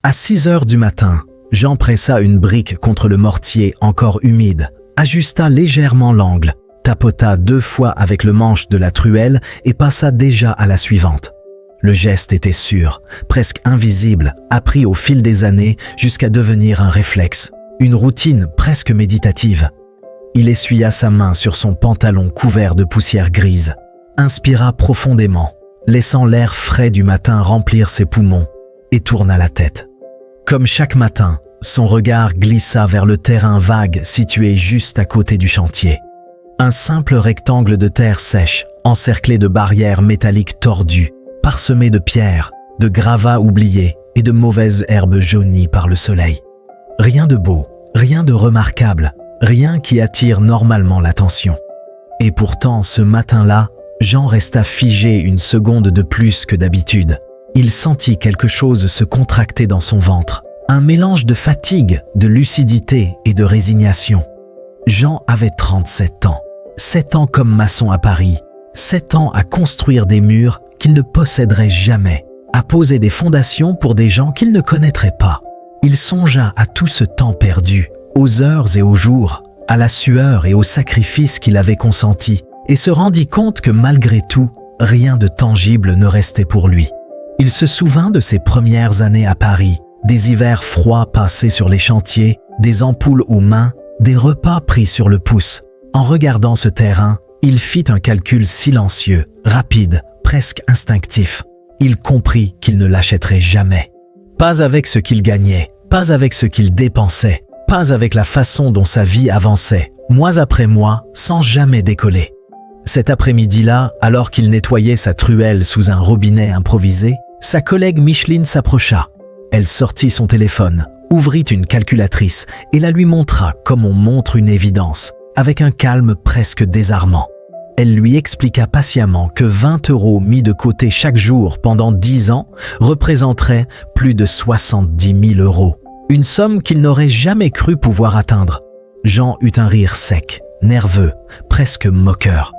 À 6 heures du matin, Jean pressa une brique contre le mortier encore humide, ajusta légèrement l'angle, tapota 2 fois avec le manche de la truelle et passa déjà à la suivante. Le geste était sûr, presque invisible, appris au fil des années jusqu'à devenir un réflexe, une routine presque méditative. Il essuya sa main sur son pantalon couvert de poussière grise, inspira profondément, laissant l'air frais du matin remplir ses poumons, et tourna la tête. Comme chaque matin, son regard glissa vers le terrain vague situé juste à côté du chantier. Un simple rectangle de terre sèche, encerclé de barrières métalliques tordues, parsemé de pierres, de gravats oubliés et de mauvaises herbes jaunies par le soleil. Rien de beau, rien de remarquable, rien qui attire normalement l'attention. Et pourtant, ce matin-là, Jean resta figé une seconde de plus que d'habitude. Il sentit quelque chose se contracter dans son ventre, un mélange de fatigue, de lucidité et de résignation. Jean avait 37 ans, 7 ans comme maçon à Paris, 7 ans à construire des murs qu'il ne posséderait jamais, à poser des fondations pour des gens qu'il ne connaîtrait pas. Il songea à tout ce temps perdu, aux heures et aux jours, à la sueur et aux sacrifices qu'il avait consentis, et se rendit compte que malgré tout, rien de tangible ne restait pour lui. Il se souvint de ses premières années à Paris, des hivers froids passés sur les chantiers, des ampoules aux mains, des repas pris sur le pouce. En regardant ce terrain, il fit un calcul silencieux, rapide, presque instinctif. Il comprit qu'il ne l'achèterait jamais. Pas avec ce qu'il gagnait, pas avec ce qu'il dépensait, pas avec la façon dont sa vie avançait, mois après mois, sans jamais décoller. Cet après-midi-là, alors qu'il nettoyait sa truelle sous un robinet improvisé, sa collègue Micheline s'approcha. Elle sortit son téléphone, ouvrit une calculatrice et la lui montra comme on montre une évidence, avec un calme presque désarmant. Elle lui expliqua patiemment que 20 € mis de côté chaque jour pendant 10 ans représenteraient plus de 70 000 €, une somme qu'il n'aurait jamais cru pouvoir atteindre. Jean eut un rire sec, nerveux, presque moqueur.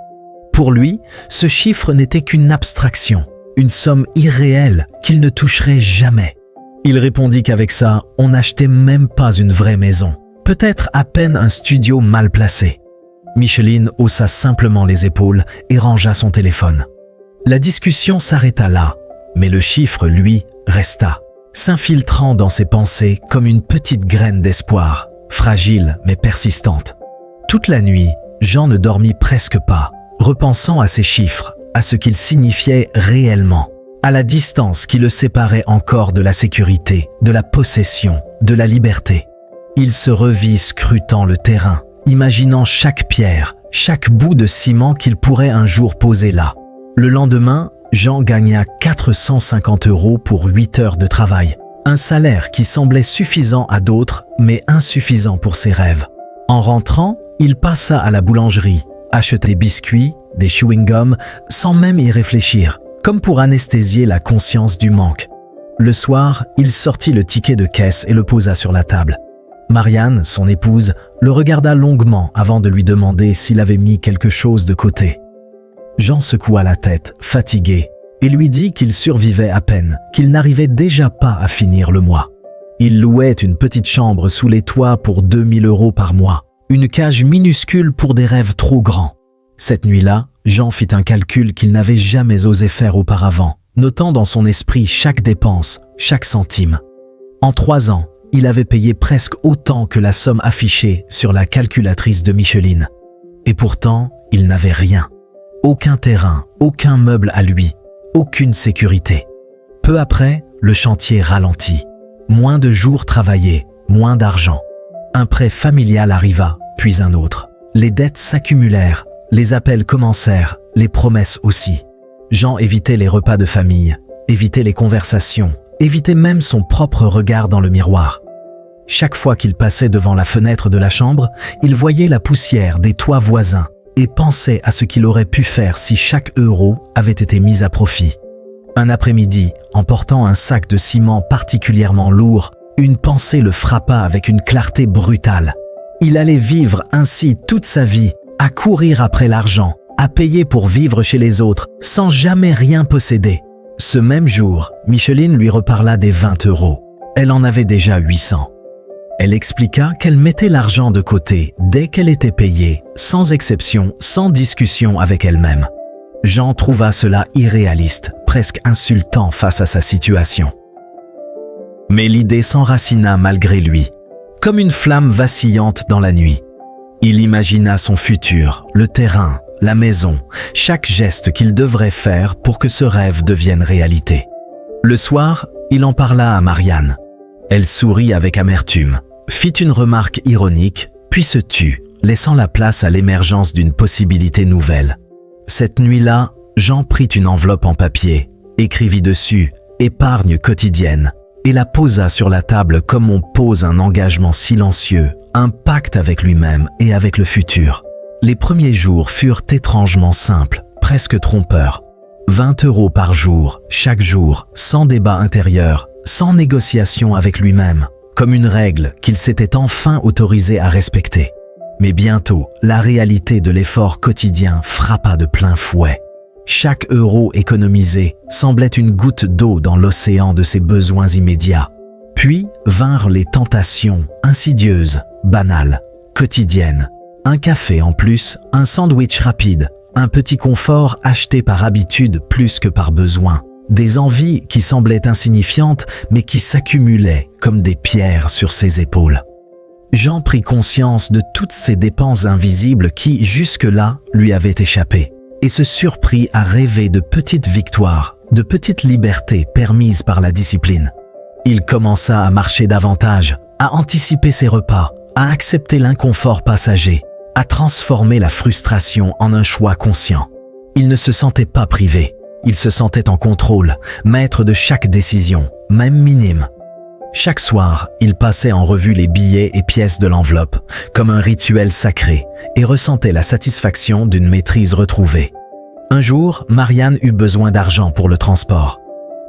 Pour lui, ce chiffre n'était qu'une abstraction, une somme irréelle qu'il ne toucherait jamais. Il répondit qu'avec ça, on n'achetait même pas une vraie maison, peut-être à peine un studio mal placé. Micheline haussa simplement les épaules et rangea son téléphone. La discussion s'arrêta là, mais le chiffre, lui, resta, s'infiltrant dans ses pensées comme une petite graine d'espoir, fragile mais persistante. Toute la nuit, Jean ne dormit presque pas, repensant à ces chiffres, à ce qu'ils signifiaient réellement, à la distance qui le séparait encore de la sécurité, de la possession, de la liberté. Il se revit scrutant le terrain, imaginant chaque pierre, chaque bout de ciment qu'il pourrait un jour poser là. Le lendemain, Jean gagna 450 € pour 8 heures de travail, un salaire qui semblait suffisant à d'autres, mais insuffisant pour ses rêves. En rentrant, il passa à la boulangerie, acheta des biscuits, des chewing-gums, sans même y réfléchir, comme pour anesthésier la conscience du manque. Le soir, il sortit le ticket de caisse et le posa sur la table. Marianne, son épouse, le regarda longuement avant de lui demander s'il avait mis quelque chose de côté. Jean secoua la tête, fatigué, et lui dit qu'il survivait à peine, qu'il n'arrivait déjà pas à finir le mois. Il louait une petite chambre sous les toits pour 2 000 € par mois, une cage minuscule pour des rêves trop grands. Cette nuit-là, Jean fit un calcul qu'il n'avait jamais osé faire auparavant, notant dans son esprit chaque dépense, chaque centime. En 3 ans, il avait payé presque autant que la somme affichée sur la calculatrice de Micheline. Et pourtant, il n'avait rien. Aucun terrain, aucun meuble à lui, aucune sécurité. Peu après, le chantier ralentit. Moins de jours travaillés, moins d'argent. Un prêt familial arriva, puis un autre. Les dettes s'accumulèrent, les appels commencèrent, les promesses aussi. Jean évitait les repas de famille, évitait les conversations, évitait même son propre regard dans le miroir. Chaque fois qu'il passait devant la fenêtre de la chambre, il voyait la poussière des toits voisins et pensait à ce qu'il aurait pu faire si chaque euro avait été mis à profit. Un après-midi, en portant un sac de ciment particulièrement lourd, une pensée le frappa avec une clarté brutale. Il allait vivre ainsi toute sa vie, à courir après l'argent, à payer pour vivre chez les autres, sans jamais rien posséder. Ce même jour, Micheline lui reparla des 20 €. Elle en avait déjà 800. Elle expliqua qu'elle mettait l'argent de côté dès qu'elle était payée, sans exception, sans discussion avec elle-même. Jean trouva cela irréaliste, presque insultant face à sa situation. Mais l'idée s'enracina malgré lui, comme une flamme vacillante dans la nuit. Il imagina son futur, le terrain, la maison, chaque geste qu'il devrait faire pour que ce rêve devienne réalité. Le soir, il en parla à Marianne. Elle sourit avec amertume, fit une remarque ironique, puis se tut, laissant la place à l'émergence d'une possibilité nouvelle. Cette nuit-là, Jean prit une enveloppe en papier, écrivit dessus « Épargne quotidienne » et la posa sur la table comme on pose un engagement silencieux, un pacte avec lui-même et avec le futur. Les premiers jours furent étrangement simples, presque trompeurs. 20 € par jour, chaque jour, sans débat intérieur, sans négociation avec lui-même, comme une règle qu'il s'était enfin autorisé à respecter. Mais bientôt, la réalité de l'effort quotidien frappa de plein fouet. Chaque euro économisé semblait une goutte d'eau dans l'océan de ses besoins immédiats. Puis vinrent les tentations insidieuses, banales, quotidiennes. Un café en plus, un sandwich rapide, un petit confort acheté par habitude plus que par besoin. Des envies qui semblaient insignifiantes mais qui s'accumulaient comme des pierres sur ses épaules. Jean prit conscience de toutes ces dépenses invisibles qui, jusque-là, lui avaient échappé et se surprit à rêver de petites victoires, de petites libertés permises par la discipline. Il commença à marcher davantage, à anticiper ses repas, à accepter l'inconfort passager, à transformer la frustration en un choix conscient. Il ne se sentait pas privé, il se sentait en contrôle, maître de chaque décision, même minime. Chaque soir, il passait en revue les billets et pièces de l'enveloppe, comme un rituel sacré, et ressentait la satisfaction d'une maîtrise retrouvée. Un jour, Marianne eut besoin d'argent pour le transport.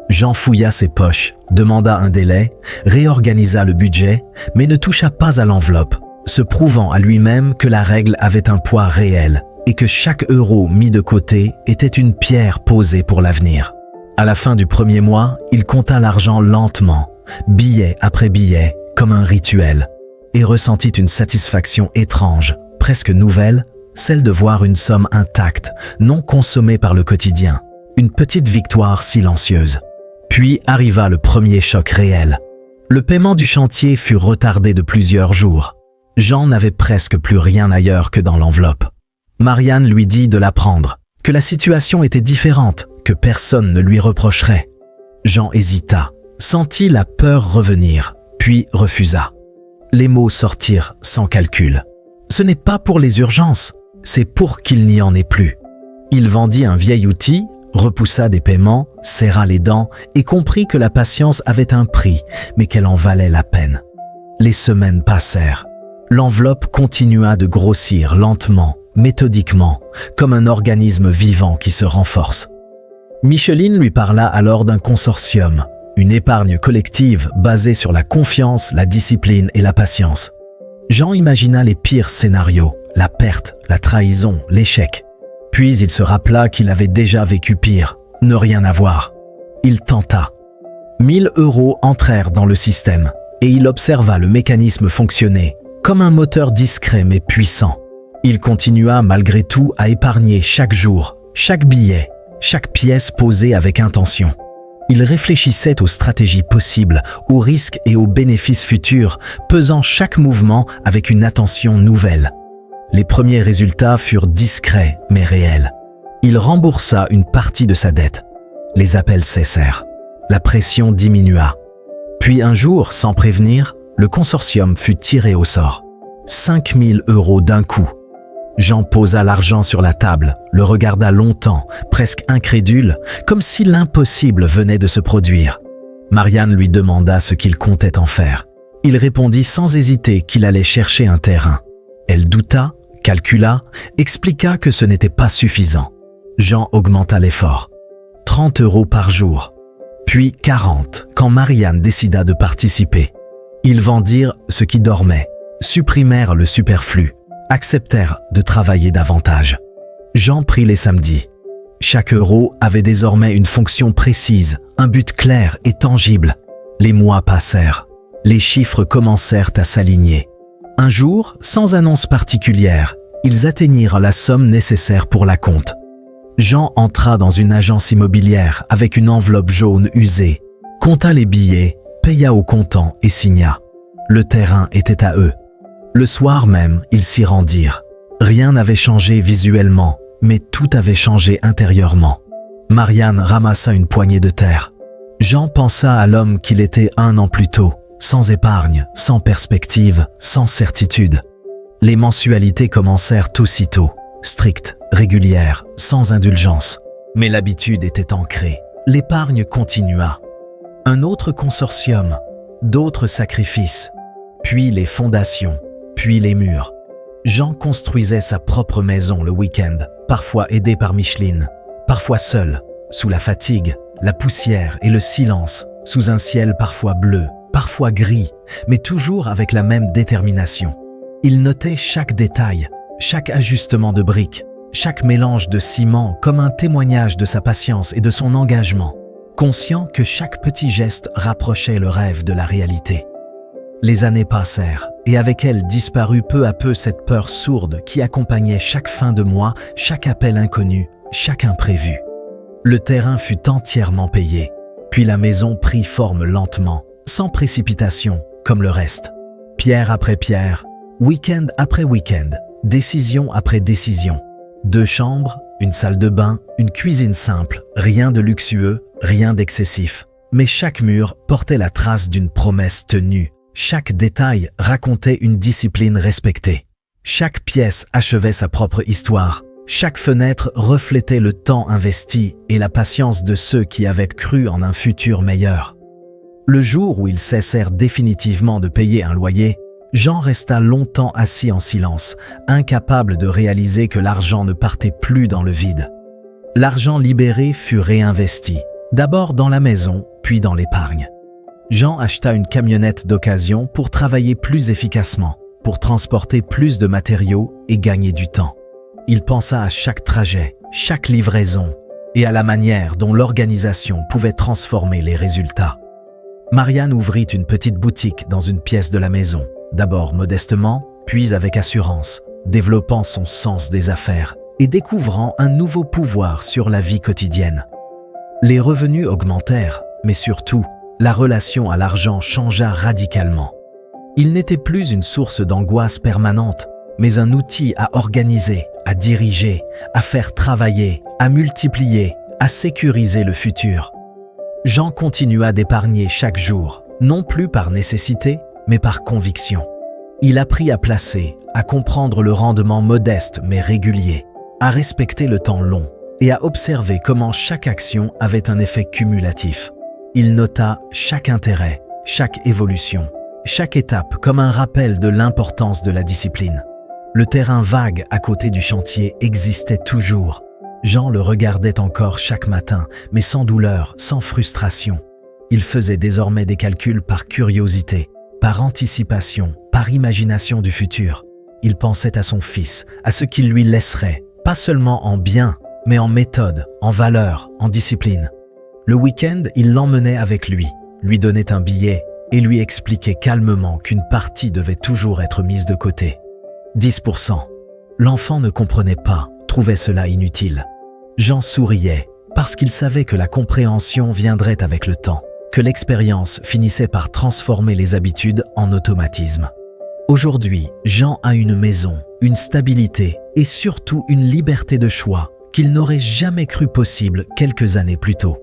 Jean fouilla ses poches, demanda un délai, réorganisa le budget, mais ne toucha pas à l'enveloppe, se prouvant à lui-même que la règle avait un poids réel et que chaque euro mis de côté était une pierre posée pour l'avenir. À la fin du premier mois, il compta l'argent lentement, billet après billet, comme un rituel, et ressentit une satisfaction étrange, presque nouvelle, celle de voir une somme intacte, non consommée par le quotidien, une petite victoire silencieuse. Puis arriva le premier choc réel. Le paiement du chantier fut retardé de plusieurs jours. Jean n'avait presque plus rien ailleurs que dans l'enveloppe. Marianne lui dit de la prendre, que la situation était différente, que personne ne lui reprocherait. Jean hésita, sentit la peur revenir, puis refusa. Les mots sortirent sans calcul. Ce n'est pas pour les urgences, c'est pour qu'il n'y en ait plus. Il vendit un vieil outil, repoussa des paiements, serra les dents et comprit que la patience avait un prix, mais qu'elle en valait la peine. Les semaines passèrent. L'enveloppe continua de grossir lentement, méthodiquement, comme un organisme vivant qui se renforce. Micheline lui parla alors d'un consortium, une épargne collective basée sur la confiance, la discipline et la patience. Jean imagina les pires scénarios, la perte, la trahison, l'échec. Puis il se rappela qu'il avait déjà vécu pire, ne rien avoir. Il tenta. 1000 € entrèrent dans le système et il observa le mécanisme fonctionner, comme un moteur discret mais puissant. Il continua malgré tout à épargner chaque jour, chaque billet, chaque pièce posée avec intention. Il réfléchissait aux stratégies possibles, aux risques et aux bénéfices futurs, pesant chaque mouvement avec une attention nouvelle. Les premiers résultats furent discrets mais réels. Il remboursa une partie de sa dette. Les appels cessèrent. La pression diminua. Puis un jour, sans prévenir, le consortium fut tiré au sort. 5 000 € d'un coup. Jean posa l'argent sur la table, le regarda longtemps, presque incrédule, comme si l'impossible venait de se produire. Marianne lui demanda ce qu'il comptait en faire. Il répondit sans hésiter qu'il allait chercher un terrain. Elle douta, calcula, expliqua que ce n'était pas suffisant. Jean augmenta l'effort. 30 € par jour, puis 40 quand Marianne décida de participer. Ils vendirent ce qui dormait, supprimèrent le superflu, acceptèrent de travailler davantage. Jean prit les samedis. Chaque euro avait désormais une fonction précise, un but clair et tangible. Les mois passèrent. Les chiffres commencèrent à s'aligner. Un jour, sans annonce particulière, ils atteignirent la somme nécessaire pour l'acompte. Jean entra dans une agence immobilière avec une enveloppe jaune usée, compta les billets, paya au comptant et signa. Le terrain était à eux. Le soir même, ils s'y rendirent. Rien n'avait changé visuellement, mais tout avait changé intérieurement. Marianne ramassa une poignée de terre. Jean pensa à l'homme qu'il était 1 an plus tôt, sans épargne, sans perspective, sans certitude. Les mensualités commencèrent aussitôt, strictes, régulières, sans indulgence. Mais l'habitude était ancrée. L'épargne continua. Un autre consortium, d'autres sacrifices, puis les fondations, puis les murs. Jean construisait sa propre maison le week-end, parfois aidé par Micheline, parfois seul, sous la fatigue, la poussière et le silence, sous un ciel parfois bleu, parfois gris, mais toujours avec la même détermination. Il notait chaque détail, chaque ajustement de briques, chaque mélange de ciment comme un témoignage de sa patience et de son engagement, conscient que chaque petit geste rapprochait le rêve de la réalité. Les années passèrent, et avec elles disparut peu à peu cette peur sourde qui accompagnait chaque fin de mois, chaque appel inconnu, chaque imprévu. Le terrain fut entièrement payé, puis la maison prit forme lentement, sans précipitation, comme le reste. Pierre après pierre, week-end après week-end, décision après décision. 2 chambres, une salle de bain, une cuisine simple, rien de luxueux, rien d'excessif. Mais chaque mur portait la trace d'une promesse tenue. Chaque détail racontait une discipline respectée. Chaque pièce achevait sa propre histoire. Chaque fenêtre reflétait le temps investi et la patience de ceux qui avaient cru en un futur meilleur. Le jour où ils cessèrent définitivement de payer un loyer, Jean resta longtemps assis en silence, incapable de réaliser que l'argent ne partait plus dans le vide. L'argent libéré fut réinvesti, d'abord dans la maison, puis dans l'épargne. Jean acheta une camionnette d'occasion pour travailler plus efficacement, pour transporter plus de matériaux et gagner du temps. Il pensa à chaque trajet, chaque livraison et à la manière dont l'organisation pouvait transformer les résultats. Marianne ouvrit une petite boutique dans une pièce de la maison, d'abord modestement, puis avec assurance, développant son sens des affaires et découvrant un nouveau pouvoir sur la vie quotidienne. Les revenus augmentèrent, mais surtout, la relation à l'argent changea radicalement. Il n'était plus une source d'angoisse permanente, mais un outil à organiser, à diriger, à faire travailler, à multiplier, à sécuriser le futur. Jean continua d'épargner chaque jour, non plus par nécessité, mais par conviction. Il apprit à placer, à comprendre le rendement modeste mais régulier, à respecter le temps long et à observer comment chaque action avait un effet cumulatif. Il nota chaque intérêt, chaque évolution, chaque étape comme un rappel de l'importance de la discipline. Le terrain vague à côté du chantier existait toujours. Jean le regardait encore chaque matin, mais sans douleur, sans frustration. Il faisait désormais des calculs par curiosité, par anticipation, par imagination du futur. Il pensait à son fils, à ce qu'il lui laisserait, pas seulement en biens, mais en méthode, en valeur, en discipline. Le week-end, il l'emmenait avec lui donnait un billet et lui expliquait calmement qu'une partie devait toujours être mise de côté. 10%. L'enfant ne comprenait pas, trouvait cela inutile. Jean souriait, parce qu'il savait que la compréhension viendrait avec le temps, que l'expérience finissait par transformer les habitudes en automatisme. Aujourd'hui, Jean a une maison, une stabilité et surtout une liberté de choix qu'il n'aurait jamais cru possible quelques années plus tôt.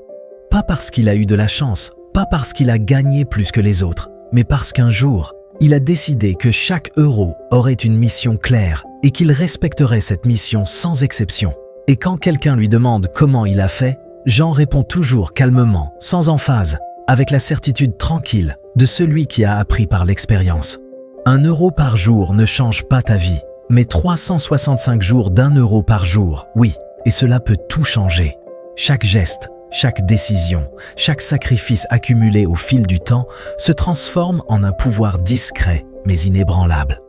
Pas parce qu'il a eu de la chance, pas parce qu'il a gagné plus que les autres, mais parce qu'un jour, il a décidé que chaque euro aurait une mission claire et qu'il respecterait cette mission sans exception. Et quand quelqu'un lui demande comment il a fait, Jean répond toujours calmement, sans emphase, avec la certitude tranquille de celui qui a appris par l'expérience. 1 euro par jour ne change pas ta vie, mais 365 jours d'1 euro par jour, oui, et cela peut tout changer. Chaque geste, chaque décision, chaque sacrifice accumulé au fil du temps se transforme en un pouvoir discret mais inébranlable.